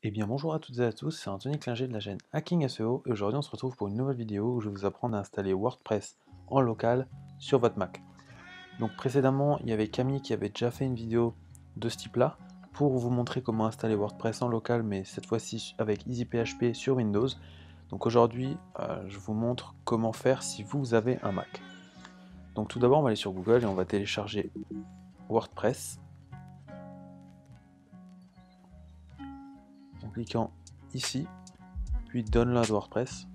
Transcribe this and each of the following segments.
Eh bien bonjour à toutes et à tous, c'est Anthony Klinger de la chaîne Hacking SEO et aujourd'hui on se retrouve pour une nouvelle vidéo où je vais vous apprendre à installer WordPress en local sur votre Mac. Donc précédemment il y avait Camille qui avait déjà fait une vidéo de ce type là pour vous montrer comment installer WordPress en local mais cette fois-ci avec EasyPHP sur Windows. Donc aujourd'hui je vous montre comment faire si vous avez un Mac. Donc tout d'abord on va aller sur Google et on va télécharger WordPress en cliquant ici, puis Download WordPress,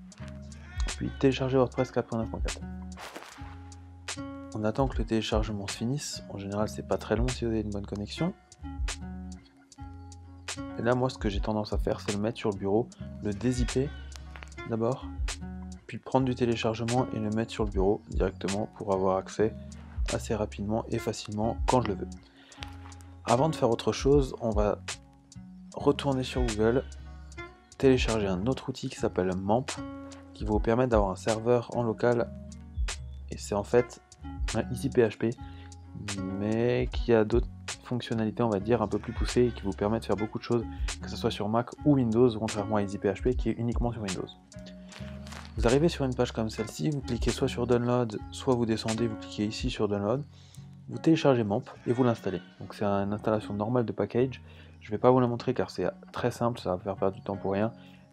puis télécharger WordPress 4.9.4. On attend que le téléchargement se finisse. En général, c'est pas très long si vous avez une bonne connexion. Et là, moi, ce que j'ai tendance à faire, c'est le mettre sur le bureau, le dézipper d'abord, puis prendre du téléchargement et le mettre sur le bureau directement pour avoir accès assez rapidement et facilement quand je le veux. Avant de faire autre chose, on va retourner sur Google, télécharger un autre outil qui s'appelle MAMP, qui va vous permettre d'avoir un serveur en local. Et c'est en fait un EasyPHP, mais qui a d'autres fonctionnalités, on va dire, un peu plus poussées et qui vous permet de faire beaucoup de choses, que ce soit sur Mac ou Windows, contrairement à EasyPHP qui est uniquement sur Windows. Vous arrivez sur une page comme celle-ci, vous cliquez soit sur Download, soit vous descendez, vous cliquez ici sur Download, vous téléchargez MAMP et vous l'installez. Donc c'est une installation normale de package. Je ne vais pas vous la montrer car c'est très simple, ça va faire perdre du temps pour rien.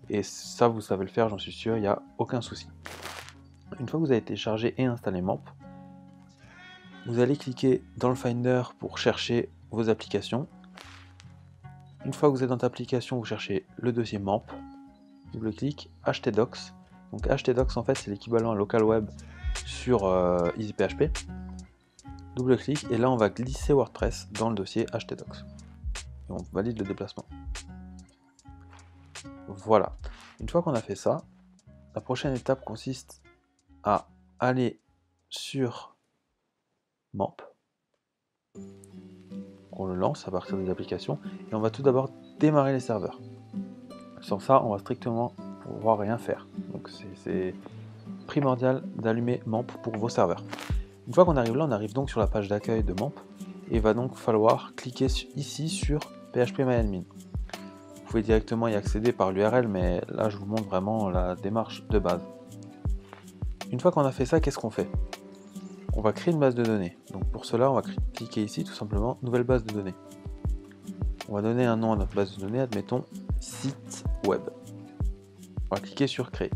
Et ça, vous savez le faire, j'en suis sûr, il n'y a aucun souci. Une fois que vous avez téléchargé et installé MAMP, vous allez cliquer dans le Finder pour chercher vos applications. Une fois que vous êtes dans votre application, vous cherchez le dossier MAMP, double-clic, htdocs. Donc htdocs en fait c'est l'équivalent à local web sur EasyPHP. Double-clic et là on va glisser WordPress dans le dossier htdocs. Et on valide le déplacement. Voilà. Une fois qu'on a fait ça, la prochaine étape consiste à aller sur MAMP. On le lance à partir des applications et on va tout d'abord démarrer les serveurs. Sans ça, on va strictement pouvoir rien faire. Donc c'est primordial d'allumer MAMP pour vos serveurs. Une fois qu'on arrive là, on arrive donc sur la page d'accueil de MAMP et il va donc falloir cliquer ici sur phpMyAdmin. Vous pouvez directement y accéder par l'URL, mais là je vous montre vraiment la démarche de base. Une fois qu'on a fait ça, qu'est-ce qu'on fait? On va créer une base de données. Donc pour cela, on va cliquer ici tout simplement Nouvelle base de données. On va donner un nom à notre base de données, admettons site web. On va cliquer sur Créer.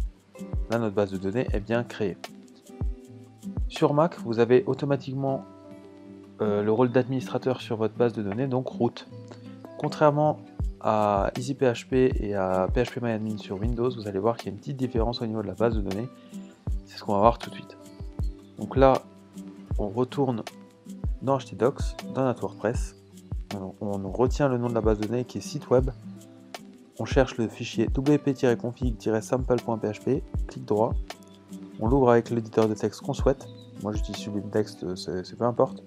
Là, notre base de données est bien créée. Sur Mac, vous avez automatiquement le rôle d'administrateur sur votre base de données, donc root. Contrairement à EasyPHP et à phpMyAdmin sur Windows, vous allez voir qu'il y a une petite différence au niveau de la base de données. C'est ce qu'on va voir tout de suite. Donc là, on retourne dans htdocs, dans notre WordPress. On retient le nom de la base de données qui est site web. On cherche le fichier wp-config-sample.php, clic droit. On l'ouvre avec l'éditeur de texte qu'on souhaite. Moi j'utilise Sublime Text, c'est peu importe.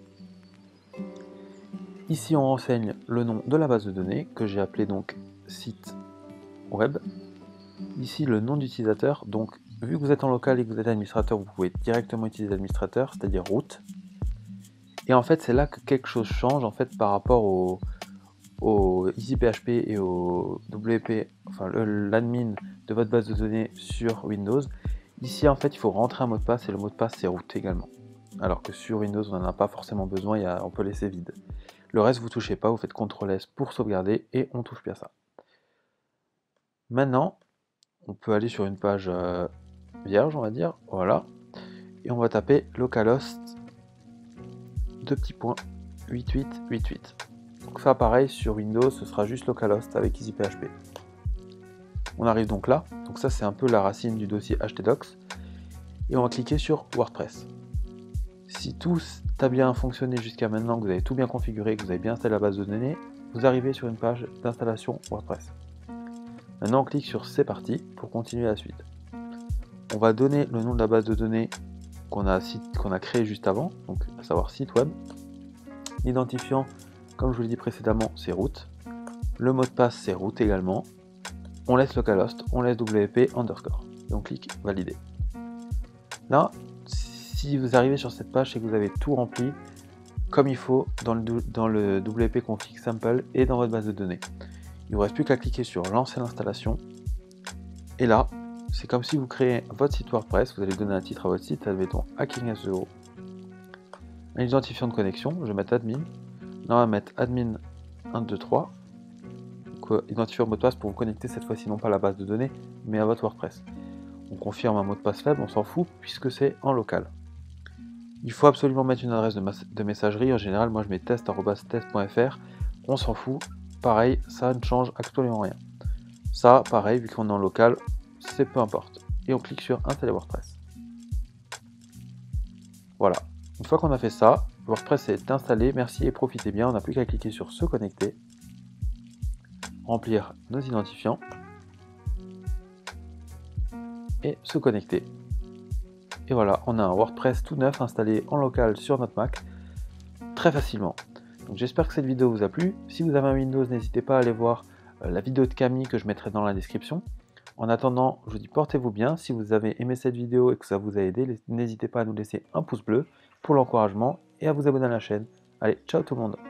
Ici on renseigne le nom de la base de données que j'ai appelé donc site web. Ici le nom d'utilisateur, donc vu que vous êtes en local et que vous êtes administrateur, vous pouvez directement utiliser l'administrateur, c'est-à-dire root. Et en fait c'est là que quelque chose change en fait par rapport au EasyPHP et au WP, enfin l'admin de votre base de données sur Windows. Ici en fait il faut rentrer un mot de passe et le mot de passe c'est root également. Alors que sur Windows on n'en a pas forcément besoin, on peut laisser vide. Le reste vous touchez pas, vous faites CTRL S pour sauvegarder et on touche plus à ça. Maintenant on peut aller sur une page vierge on va dire, voilà, et on va taper localhost 8888. Donc ça pareil sur Windows ce sera juste localhost avec EasyPHP. On arrive donc là, donc ça c'est un peu la racine du dossier htdocs, et on va cliquer sur WordPress. Si tout a bien fonctionné jusqu'à maintenant, que vous avez tout bien configuré, que vous avez bien installé la base de données, vous arrivez sur une page d'installation WordPress. Maintenant on clique sur c'est parti pour continuer la suite. On va donner le nom de la base de données qu'on a créé juste avant, donc à savoir site web. L'identifiant, comme je vous l'ai dit précédemment, c'est root. Le mot de passe c'est root également. On laisse localhost, on laisse WP underscore. Et on clique valider. Là, si vous arrivez sur cette page, c'est que vous avez tout rempli comme il faut dans le WP config sample et dans votre base de données. Il ne vous reste plus qu'à cliquer sur lancer l'installation. Et là, c'est comme si vous créez votre site WordPress. Vous allez donner un titre à votre site, admettons Hacking SEO. Un identifiant de connexion, je vais mettre admin. Là, on va mettre admin 123. Identifiant mot de passe pour vous connecter cette fois-ci non pas à la base de données, mais à votre WordPress. On confirme un mot de passe faible, on s'en fout puisque c'est en local. Il faut absolument mettre une adresse de messagerie. En général, moi je mets test@test.fr. On s'en fout. Pareil, ça ne change absolument rien. Ça, pareil, vu qu'on est en local, c'est peu importe. Et on clique sur installer WordPress. Voilà. Une fois qu'on a fait ça, WordPress est installé. Merci et profitez bien. On n'a plus qu'à cliquer sur se connecter, remplir nos identifiants et se connecter. Et voilà, on a un WordPress tout neuf installé en local sur notre Mac très facilement. Donc j'espère que cette vidéo vous a plu. Si vous avez un Windows, n'hésitez pas à aller voir la vidéo de Camille que je mettrai dans la description. En attendant, je vous dis portez-vous bien. Si vous avez aimé cette vidéo et que ça vous a aidé, n'hésitez pas à nous laisser un pouce bleu pour l'encouragement et à vous abonner à la chaîne. Allez, ciao tout le monde!